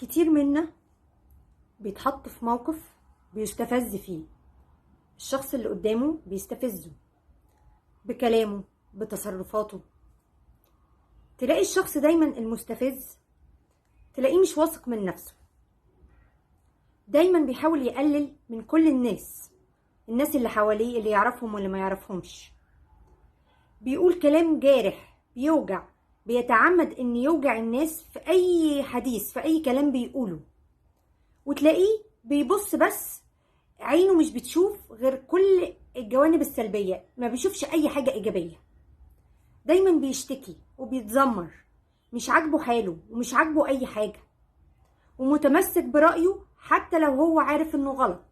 كتير منا بيتحط في موقف بيستفز فيه. الشخص اللي قدامه بيستفزه بكلامه بتصرفاته. تلاقي الشخص دايما المستفز تلاقيه مش واثق من نفسه، دايما بيحاول يقلل من كل الناس اللي حواليه، اللي يعرفهم واللي ما يعرفهمش. بيقول كلام جارح بيوجع، بيتعمد ان يوجع الناس في اي حديث، في اي كلام بيقوله. وتلاقيه بيبص بس عينه مش بتشوف غير كل الجوانب السلبية، ما بيشوفش اي حاجة ايجابية. دايما بيشتكي وبيتذمر، مش عاجبه حاله ومش عاجبه اي حاجة، ومتمسك برأيه حتى لو هو عارف انه غلط.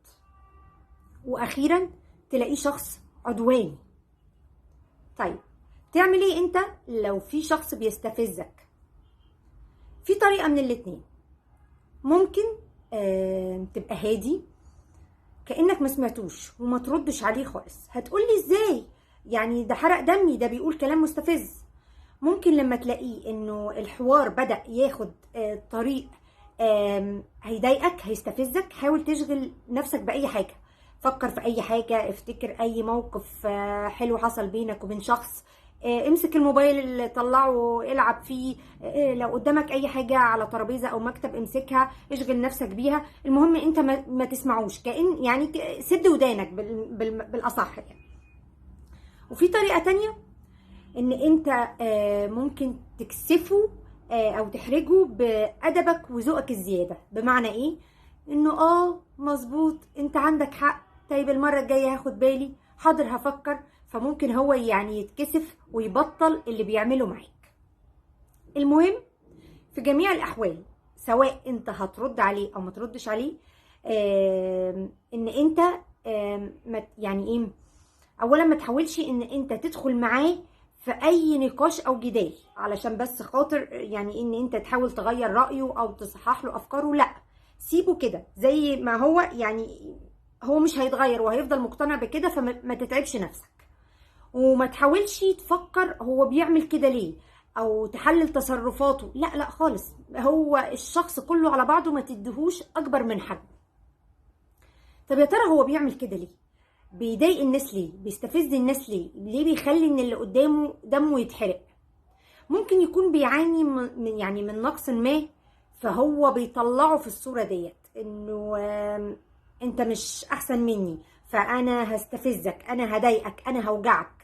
واخيرا تلاقيه شخص عدواني. طيب تعمل ايه انت لو في شخص بيستفزك؟ في طريقة من الاتنين. ممكن تبقى هادي كأنك ما سمعتوش وما تردش عليه خالص. هتقولي ازاي؟ يعني ده حرق دمي، ده بيقول كلام مستفز. ممكن لما تلاقيه انه الحوار بدأ ياخد طريق هيضايقك، هيستفزك، حاول تشغل نفسك بأي حاجة. فكر في اي حاجة، افتكر اي موقف حلو حصل بينك وبين شخص. امسك الموبايل اللي طلعه العب فيه. لو قدامك اي حاجة على ترابيزة او مكتب امسكها، اشغل نفسك بيها. المهم انت ما تسمعوش، كأن يعني سد ودانك بالاصح يعني. وفي طريقة تانية، ان انت ممكن تكسفه او تحرجه بأدبك وذوقك الزيادة. بمعنى ايه؟ انه مظبوط، انت عندك حق، طيب المرة الجاية هاخد بالي، حاضر هفكر. فممكن هو يعني يتكسف ويبطل اللي بيعمله معاك. المهم في جميع الاحوال، سواء انت هترد عليه او ما تردش عليه، ان انت يعني ايه، اولا ما تحاولش ان انت تدخل معاه في اي نقاش او جدال علشان بس خاطر يعني ان انت تحاول تغير رأيه او تصحح له افكاره. لا، سيبه كده زي ما هو، يعني هو مش هيتغير وهيفضل مقتنع بكده، فما تتعبش نفسك. وما تحاولش تفكر هو بيعمل كده ليه او تحلل تصرفاته. لا لا خالص، هو الشخص كله على بعضه ما تديهوش اكبر من حجمه. طب يا ترى هو بيعمل كده ليه؟ بيضايق الناس ليه؟ بيستفز الناس ليه بيخلي ان اللي قدامه دمه يتحرق؟ ممكن يكون بيعاني من نقص ما، فهو بيطلعه في الصورة ديت انه انت مش احسن مني، فانا هستفزك، انا هضايقك، انا هوجعك.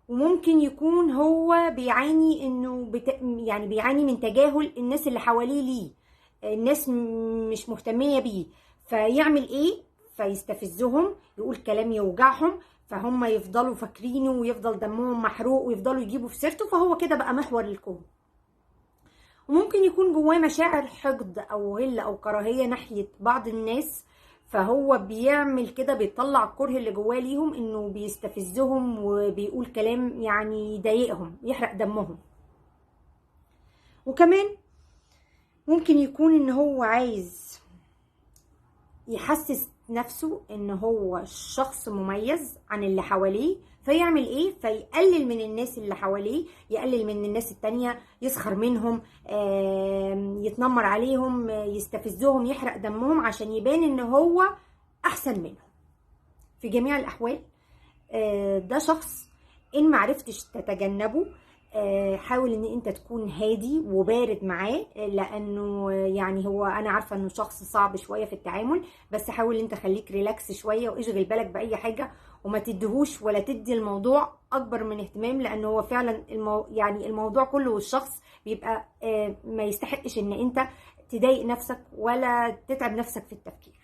وممكن يكون هو بيعاني انه يعني بيعاني من تجاهل الناس اللي حواليه ليه، الناس مش مهتمية بيه. فيعمل ايه؟ فيستفزهم، يقول كلام يوجعهم، فهم يفضلوا فاكرينه ويفضل دمهم محروق ويفضلوا يجيبوا في سيرته، فهو كده بقى محور الكون. وممكن يكون جواه مشاعر حقد او غل او كراهية ناحية بعض الناس، فهو بيعمل كده، بيطلع الكره اللي جواه ليهم، انه بيستفزهم وبيقول كلام يعني يضايقهم، يحرق دمهم. وكمان ممكن يكون ان هو عايز يحسس نفسه ان هو شخص مميز عن اللي حواليه، فيعمل ايه؟ فيقلل من الناس اللي حواليه، يقلل من الناس التانية، يسخر منهم، يتنمر عليهم، يستفزهم، يحرق دمهم عشان يبان ان هو احسن منهم. في جميع الاحوال ده شخص ان معرفتش تتجنبه، حاول ان انت تكون هادي وبارد معاه، لانه يعني هو انا عارفه انه شخص صعب شويه في التعامل، بس حاول انت خليك ريلاكس شويه واشغل بالك باي حاجه، وما تديهوش ولا تدي الموضوع اكبر من اهتمام، لانه هو فعلا يعني الموضوع كله والشخص بيبقى ما يستحقش ان انت تضايق نفسك ولا تتعب نفسك في التفكير.